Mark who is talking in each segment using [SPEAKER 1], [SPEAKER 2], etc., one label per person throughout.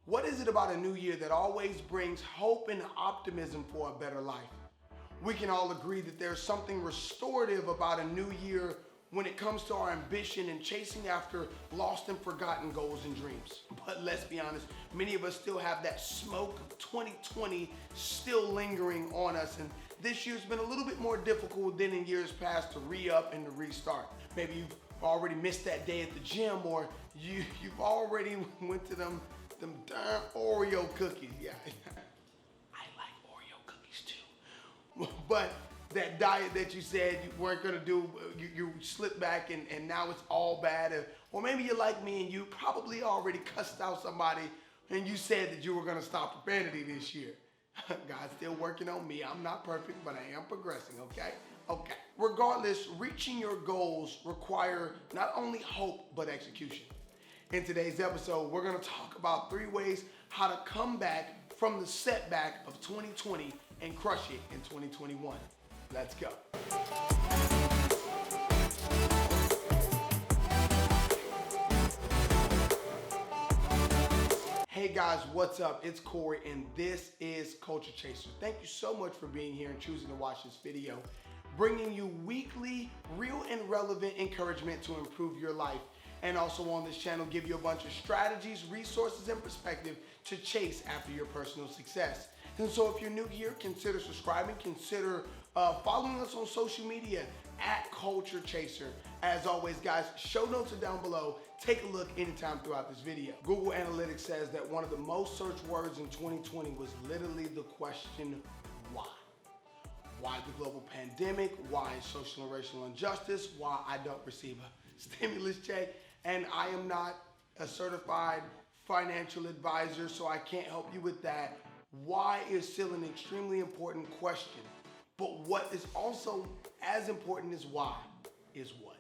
[SPEAKER 1] What is it about a new year that always brings hope and optimism for a better life? We can all agree that there's something restorative about a new year when it comes to our ambition and chasing after lost and forgotten goals and dreams. But let's be honest, many of us still have that smoke of 2020 still lingering on us, and this year's been a little bit more difficult than in years past to re-up and to restart. Maybe you've already missed that day at the gym, or you've already went to them darn Oreo cookies. Yeah, I like Oreo cookies too. But that diet that you said you weren't gonna do, you slipped back and now it's all bad. Or maybe you're like me and you probably already cussed out somebody and you said that you were gonna stop profanity this year. God's still working on me. I'm not perfect, but I am progressing, okay? Okay. Regardless, reaching your goals require not only hope, but execution. In today's episode, we're gonna talk about 3 ways how to come back from the setback of 2020 and crush it in 2021. Let's go. Hey guys, what's up? It's Corey and this is Cltre. Thank you so much for being here and choosing to watch this video, bringing you weekly, real and relevant encouragement to improve your life. And also on this channel, give you a bunch of strategies, resources, and perspective to chase after your personal success. And so if you're new here, consider subscribing, consider following us on social media at Cltre. As always, guys, show notes are down below. Take a look anytime throughout this video. Google Analytics says that one of the most searched words in 2020 was literally the question, why? Why the global pandemic? Why social and racial injustice? Why I don't receive a stimulus check? And I am not a certified financial advisor, so I can't help you with that. Why is still an extremely important question. But what is also as important as why is what.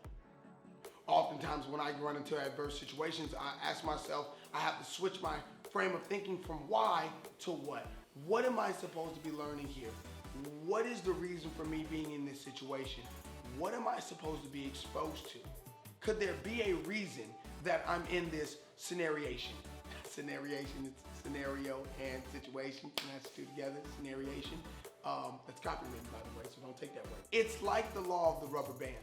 [SPEAKER 1] Oftentimes when I run into adverse situations, I ask myself, I have to switch my frame of thinking from why to what. What am I supposed to be learning here? What is the reason for me being in this situation? What am I supposed to be exposed to? Could there be a reason that I'm in this scenariation? Scenariation, it's scenario and situation. That's two together, scenariation. That's copywritten, by the way, so don't take that way. It's like the law of the rubber band.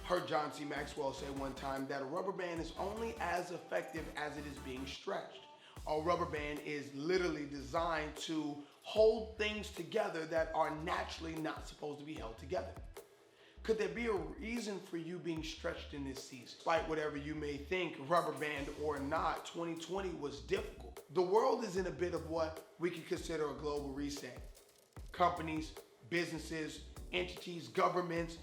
[SPEAKER 1] Heard John C. Maxwell say one time that a rubber band is only as effective as it is being stretched. A rubber band is literally designed to hold things together that are naturally not supposed to be held together. Could there be a reason for you being stretched in this season? Despite whatever you may think, rubber band or not, 2020 was difficult. The world is in a bit of what we could consider a global reset. Companies, businesses, entities, governments,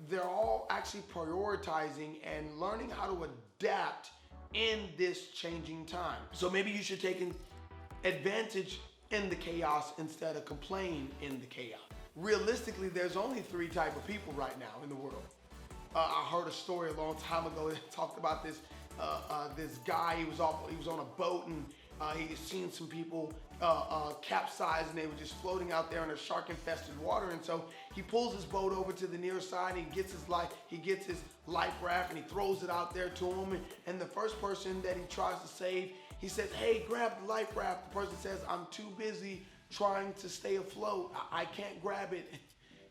[SPEAKER 1] they're all actually prioritizing and learning how to adapt in this changing time. So maybe you should take advantage in the chaos instead of complain in the chaos. Realistically, there's only 3 types of people right now in the world. I heard a story a long time ago that talked about this guy. He was on a boat and he had seen some people capsize and they were just floating out there in a shark-infested water. And so he pulls his boat over to the near side and he gets his life raft and he throws it out there to him. And the first person that he tries to save, he says, "Hey, grab the life raft." The person says, "I'm too busy trying to stay afloat. I can't grab it."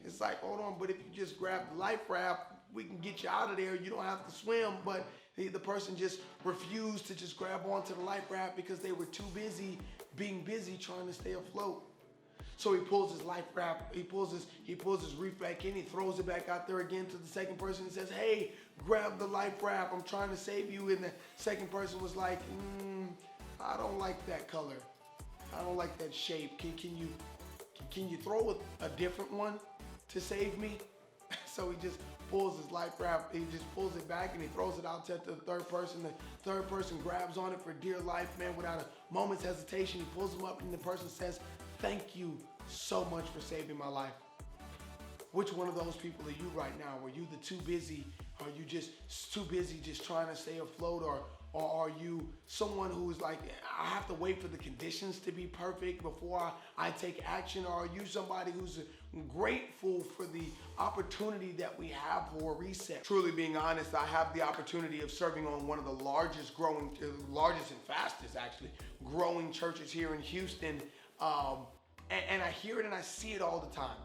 [SPEAKER 1] It's like, hold on, but if you just grab the life raft, we can get you out of there. You don't have to swim. But the person just refused to just grab onto the life raft because they were too busy being busy trying to stay afloat. So he pulls his life raft, he pulls his reef back in, he throws it back out there again to the second person and says, "Hey, grab the life raft. I'm trying to save you." And the second person was like, "I don't like that color. I don't like that shape. Can you throw a different one to save me?" So he just pulls his life raft, he just pulls it back and he throws it out to the third person. The third person grabs on it for dear life, man, without a moment's hesitation. He pulls him up and the person says, "Thank you so much for saving my life." Which one of those people are you right now? Were you the too busy? Are you just too busy just trying to stay afloat? Or are you someone who's like, I have to wait for the conditions to be perfect before I take action? Or are you somebody who's grateful for the opportunity that we have for a reset? Truly being honest, I have the opportunity of serving on one of the largest and fastest actually, growing churches here in Houston. And I hear it and I see it all the time.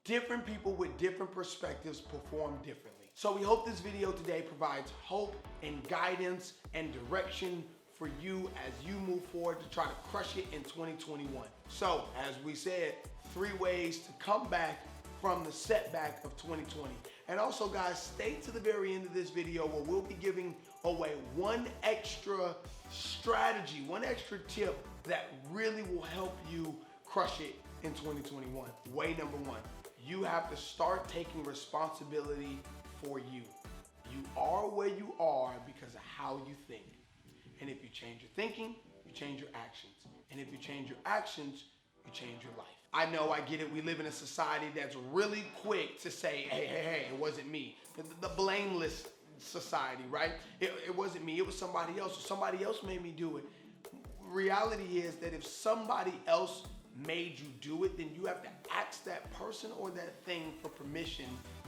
[SPEAKER 1] Different people with different perspectives perform differently. So we hope this video today provides hope and guidance and direction for you as you move forward to try to crush it in 2021. So, as we said, 3 ways to come back from the setback of 2020. And also, guys, stay to the very end of this video where we'll be giving away one extra strategy, one extra tip that really will help you crush it in 2021. Way number 1, you have to start taking responsibility for you. You are where you are because of how you think. And if you change your thinking, you change your actions. And if you change your actions, you change your life. I know, I get it. We live in a society that's really quick to say, hey, it wasn't me. The blameless society, right? It wasn't me. It was somebody else. Somebody else made me do it. Reality is that if somebody else made you do it, then you have to ask that person or that thing for permission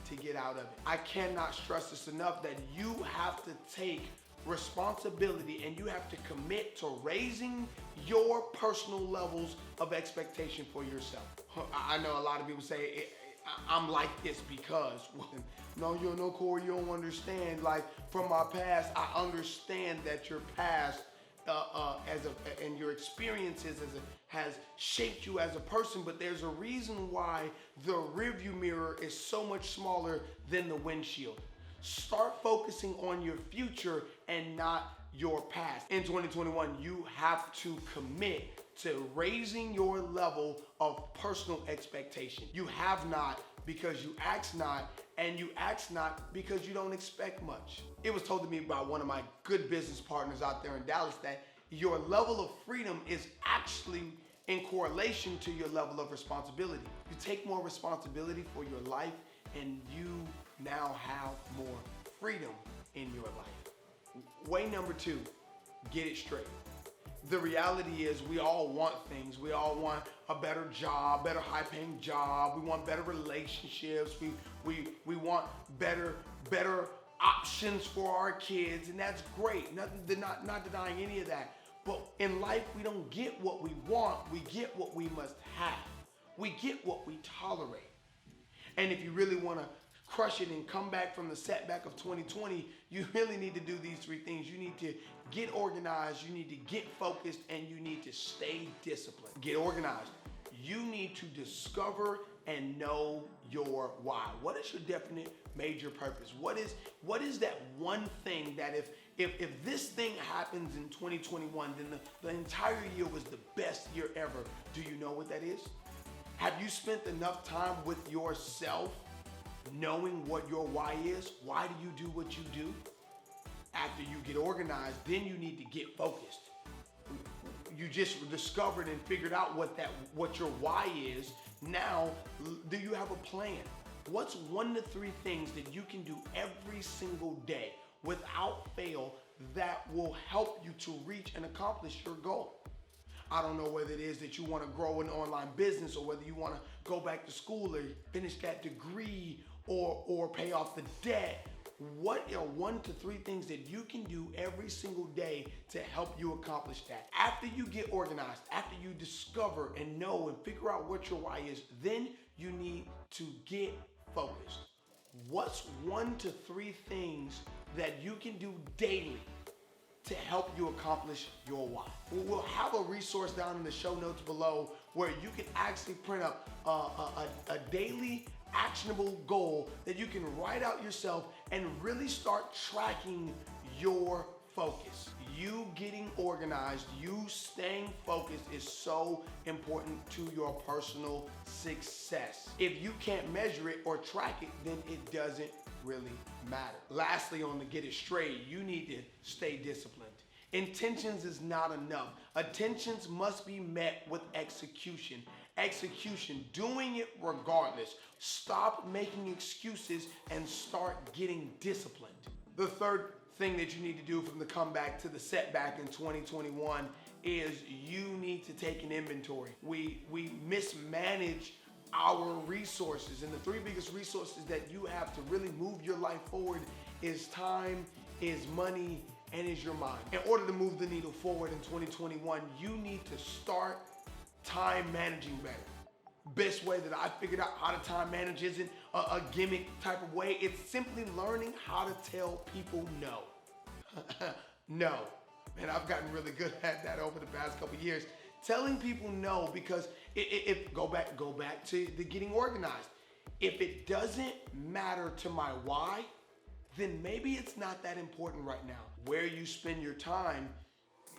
[SPEAKER 1] to get out of it. I cannot stress this enough that you have to take responsibility and you have to commit to raising your personal levels of expectation for yourself. I know a lot of people say, I'm like this because, no, Corey, you don't understand. Like, from my past, I understand that your past and your experiences has shaped you as a person, but there's a reason why the rearview mirror is so much smaller than the windshield. Start focusing on your future and not your past. In 2021, you have to commit to raising your level of personal expectation. You have not because you ask not, and you ask not because you don't expect much. It was told to me by one of my good business partners out there in Dallas that your level of freedom is actually in correlation to your level of responsibility. You take more responsibility for your life and you now have more freedom in your life. Way number 2, get it straight. The reality is we all want things. We all want a better job, better high-paying job. We want better relationships. We want better options for our kids, and that's great. Not denying any of that. But in life, we don't get what we want. We get what we must have. We get what we tolerate. And if you really want to crush it and come back from the setback of 2020, you really need to do these 3 things. You need to get organized, you need to get focused, and you need to stay disciplined. Get organized. You need to discover and know your why. What is your definite major purpose? What is that one thing that if this thing happens in 2021, then the entire year was the best year ever? Do you know what that is? Have you spent enough time with yourself knowing what your why is? Why do you do what you do? After you get organized, then you need to get focused. You just discovered and figured out what your why is. Now, do you have a plan? What's 1 to 3 things that you can do every single day without fail that will help you to reach and accomplish your goal? I don't know whether it is that you want to grow an online business or whether you want to go back to school or finish that degree or pay off the debt. What are 1 to 3 things that you can do every single day to help you accomplish that? After you get organized, after you discover and know and figure out what your why is, then you need to get focused. What's 1 to 3 things that you can do daily to help you accomplish your why? We'll have a resource down in the show notes below where you can actually print up a daily actionable goal that you can write out yourself and really start tracking your focus. You getting organized, you staying focused is so important to your personal success. If you can't measure it or track it, then it doesn't really matter. Lastly, on the get it straight, you need to stay disciplined. Intentions is not enough. Attentions must be met with execution. Execution, doing it regardless. Stop making excuses and start getting disciplined. The third thing that you need to do from the comeback to the setback in 2021 is you need to take an inventory. We mismanage our resources, and the three biggest resources that you have to really move your life forward is time, is money, and is your mind. In order to move the needle forward in 2021, you need to start time managing better. Best way that I figured out how to time manage isn't a gimmick type of way. It's simply learning how to tell people no. No. Man, I've gotten really good at that over the past couple years. Telling people no, because if go back to the getting organized. If it doesn't matter to my why, then maybe it's not that important right now. Where you spend your time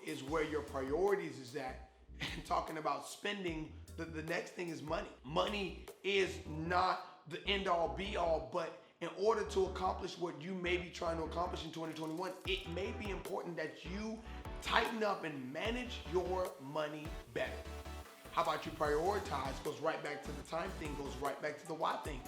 [SPEAKER 1] is where your priorities is at. And talking about spending, the next thing is money. Money is not the end all be all, but in order to accomplish what you may be trying to accomplish in 2021, it may be important that you tighten up and manage your money better. How about you prioritize? Goes right back to the time thing, goes right back to the why thing.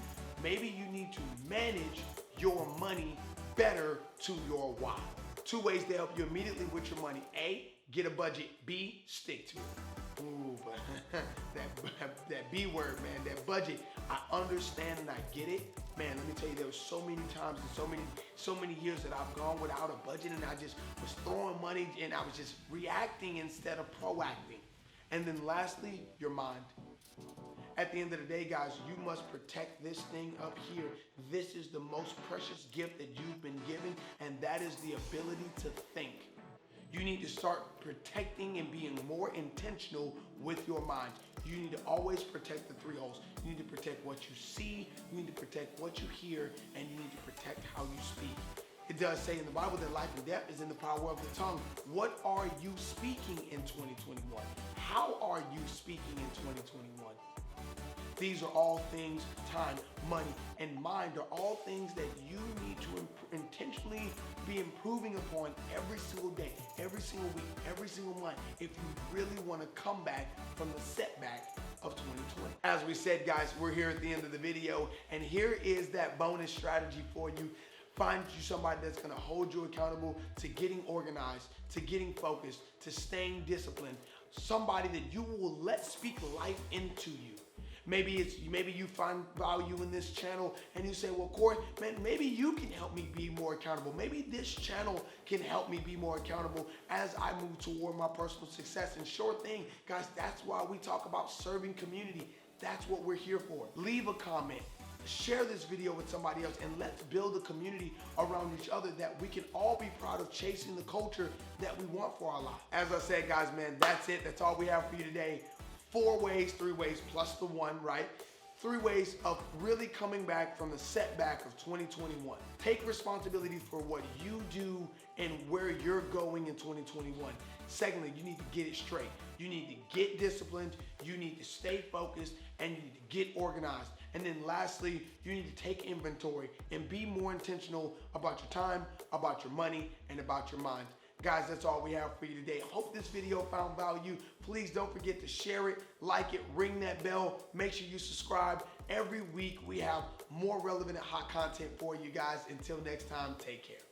[SPEAKER 1] Maybe you need to manage your money better to your why. Two ways to help you immediately with your money. A, get a budget. B, stick to it. Ooh, but that B word, man, that budget, I understand and I get it. Man, let me tell you, there was so many times and so many years that I've gone without a budget, and I just was throwing money and I was just reacting instead of proacting. And then lastly, your mind. At the end of the day, guys, you must protect this thing up here. This is the most precious gift that you've been given, and that is the ability to think. You need to start protecting and being more intentional with your mind. You need to always protect the three O's. You need to protect what you see, you need to protect what you hear, and you need to protect how you speak. It does say in the Bible that life and death is in the power of the tongue. What are you speaking in 2021? How are you speaking in 2021? These are all things, time, money, and mind are all things that you need to intentionally be improving upon every single day, every single week, every single month, if you really want to come back from the setback of 2020. As we said, guys, we're here at the end of the video, and here is that bonus strategy for you. Find you somebody that's going to hold you accountable to getting organized, to getting focused, to staying disciplined. Somebody that you will let speak life into you. Maybe you find value in this channel and you say, well, Corey, man, maybe you can help me be more accountable. Maybe this channel can help me be more accountable as I move toward my personal success. And sure thing, guys, that's why we talk about serving community. That's what we're here for. Leave a comment. Share this video with somebody else, and let's build a community around each other that we can all be proud of, chasing the culture that we want for our life. As I said, guys, man, that's it. That's all we have for you today. 4 ways, 3 ways, plus the one, right? 3 ways of really coming back from the setback of 2021. Take responsibility for what you do and where you're going in 2021. Secondly, you need to get it straight. You need to get disciplined, you need to stay focused, and you need to get organized. And then lastly, you need to take inventory and be more intentional about your time, about your money, and about your mind. Guys, that's all we have for you today. I hope this video found value. Please don't forget to share it, like it, ring that bell. Make sure you subscribe. Every week we have more relevant and hot content for you guys. Until next time, take care.